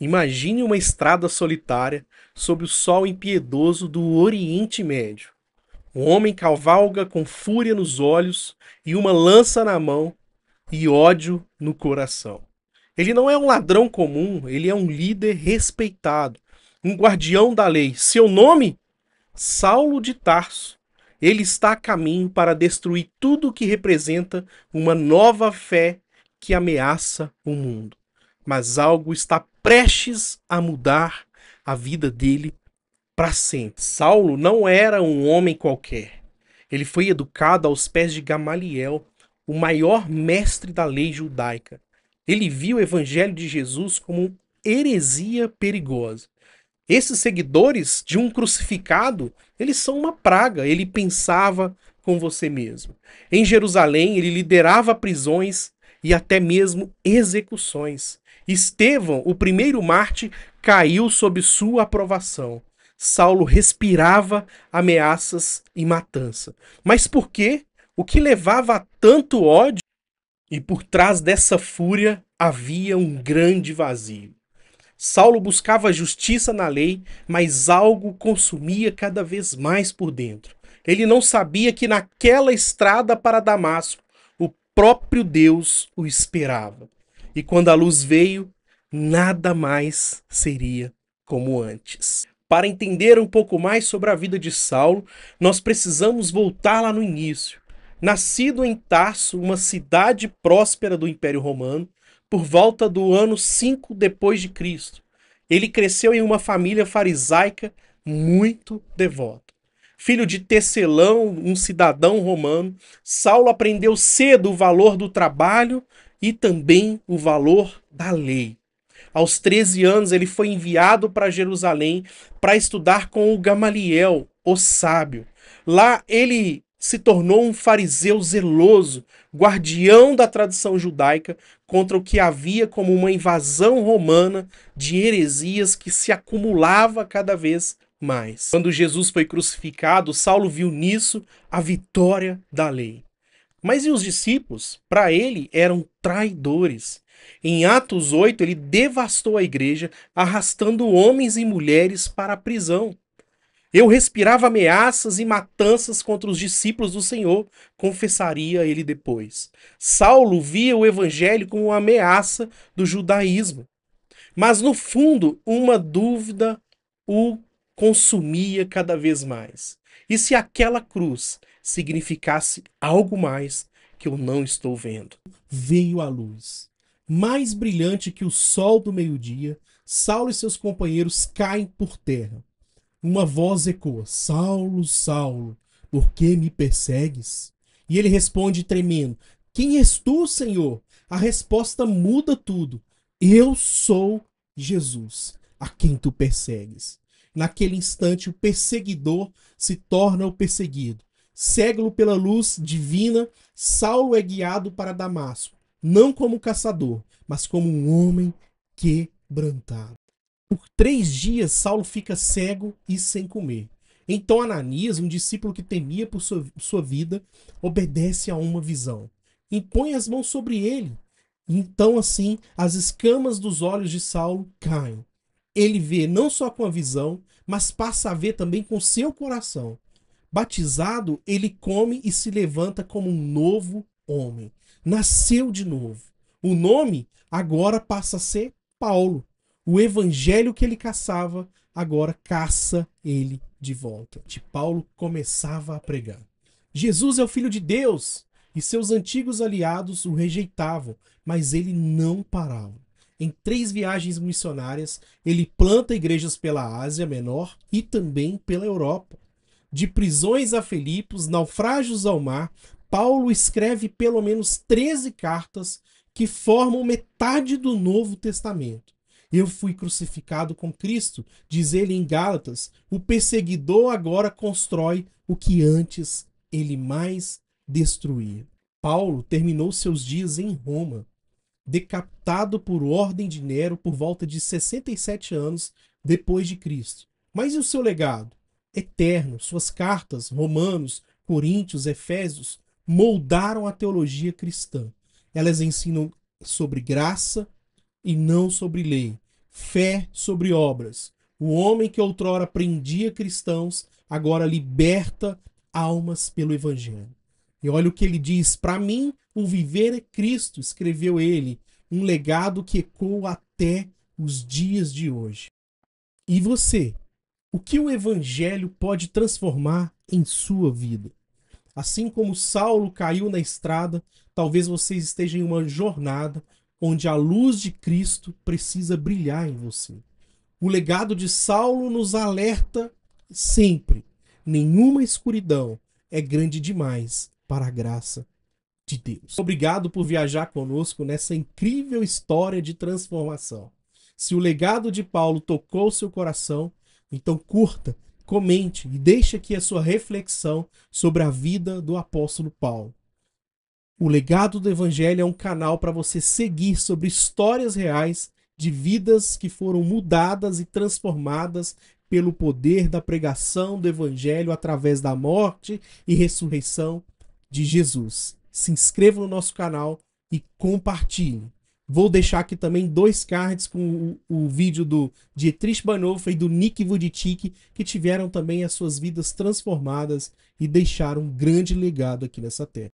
Imagine uma estrada solitária sob o sol impiedoso do Oriente Médio. Um homem cavalga com fúria nos olhos e uma lança na mão e ódio no coração. Ele não é um ladrão comum, ele é um líder respeitado, um guardião da lei. Seu nome? Saulo de Tarso. Ele está a caminho para destruir tudo o que representa uma nova fé que ameaça o mundo. Mas algo está prestes a mudar a vida dele para sempre. Saulo não era um homem qualquer. Ele foi educado aos pés de Gamaliel, o maior mestre da lei judaica. Ele viu o evangelho de Jesus como heresia perigosa. Esses seguidores de um crucificado, eles são uma praga. Ele pensava com você mesmo. Em Jerusalém, ele liderava prisões e até mesmo execuções. Estevão, o primeiro Marte, caiu sob sua aprovação. Saulo respirava ameaças e matança. Mas por quê? O que levava a tanto ódio? E por trás dessa fúria havia um grande vazio. Saulo buscava justiça na lei, mas algo consumia cada vez mais por dentro. Ele não sabia que naquela estrada para Damasco, o próprio Deus o esperava. E quando a luz veio, nada mais seria como antes. Para entender um pouco mais sobre a vida de Saulo, nós precisamos voltar lá no início. Nascido em Tarso, uma cidade próspera do Império Romano, por volta do ano 5 depois de Cristo. Ele cresceu em uma família farisaica muito devota. Filho de Tecelão, um cidadão romano, Saulo aprendeu cedo o valor do trabalho e também o valor da lei. Aos 13 anos, ele foi enviado para Jerusalém para estudar com o Gamaliel, o sábio. Lá ele se tornou um fariseu zeloso, guardião da tradição judaica, contra o que havia como uma invasão romana de heresias que se acumulava cada vez mais. Quando Jesus foi crucificado, Saulo viu nisso a vitória da lei. Mas e os discípulos? Para ele eram traidores. Em Atos 8, ele devastou a igreja, arrastando homens e mulheres para a prisão. Eu respirava ameaças e matanças contra os discípulos do Senhor, confessaria ele depois. Saulo via o evangelho como uma ameaça do judaísmo. Mas no fundo, uma dúvida o consumia cada vez mais. E se aquela cruz significasse algo mais que eu não estou vendo? Veio a luz. Mais brilhante que o sol do meio-dia, Saulo e seus companheiros caem por terra. Uma voz ecoa: Saulo, Saulo, por que me persegues? E ele responde tremendo: Quem és tu, Senhor? A resposta muda tudo. Eu sou Jesus, a quem tu persegues. Naquele instante, o perseguidor se torna o perseguido. Cego pela luz divina, Saulo é guiado para Damasco, não como caçador, mas como um homem quebrantado. Por 3 dias, Saulo fica cego e sem comer. Então Ananias, um discípulo que temia por sua vida, obedece a uma visão. Impõe as mãos sobre ele. Então, assim, as escamas dos olhos de Saulo caem. Ele vê não só com a visão, mas passa a ver também com seu coração. Batizado, ele come e se levanta como um novo homem. Nasceu de novo. O nome agora passa a ser Paulo. O evangelho que ele caçava, agora caça ele de volta. De Paulo começava a pregar. Jesus é o Filho de Deus! E seus antigos aliados o rejeitavam, mas ele não parava. Em 3 viagens missionárias, ele planta igrejas pela Ásia Menor e também pela Europa. De prisões a Filipos, naufrágios ao mar, Paulo escreve pelo menos 13 cartas que formam metade do Novo Testamento. Eu fui crucificado com Cristo, diz ele em Gálatas. O perseguidor agora constrói o que antes ele mais destruía. Paulo terminou seus dias em Roma, decapitado por ordem de Nero por volta de 67 anos depois de Cristo. Mas e o seu legado? Eterno. Suas cartas, Romanos, Coríntios, Efésios, moldaram a teologia cristã. Elas ensinam sobre graça e não sobre lei. fé sobre obras. O homem que outrora prendia cristãos, agora liberta almas pelo evangelho. E olha o que ele diz: para mim, o viver é Cristo, escreveu ele, um legado que ecoa até os dias de hoje. E você? O que o evangelho pode transformar em sua vida? Assim como Saulo caiu na estrada, talvez você esteja em uma jornada onde a luz de Cristo precisa brilhar em você. O legado de Saulo nos alerta sempre: nenhuma escuridão é grande demais para a graça de Deus. Obrigado por viajar conosco nessa incrível história de transformação. Se o legado de Paulo tocou seu coração, então curta, comente e deixe aqui a sua reflexão sobre a vida do apóstolo Paulo. O Legado do Evangelho é um canal para você seguir sobre histórias reais de vidas que foram mudadas e transformadas pelo poder da pregação do Evangelho através da morte e ressurreição de Jesus. Se inscreva no nosso canal e compartilhe. Vou deixar aqui também 2 cards com o vídeo do Dietrich Bonhoeffer e do Nick Vujicic, que tiveram também as suas vidas transformadas e deixaram um grande legado aqui nessa terra.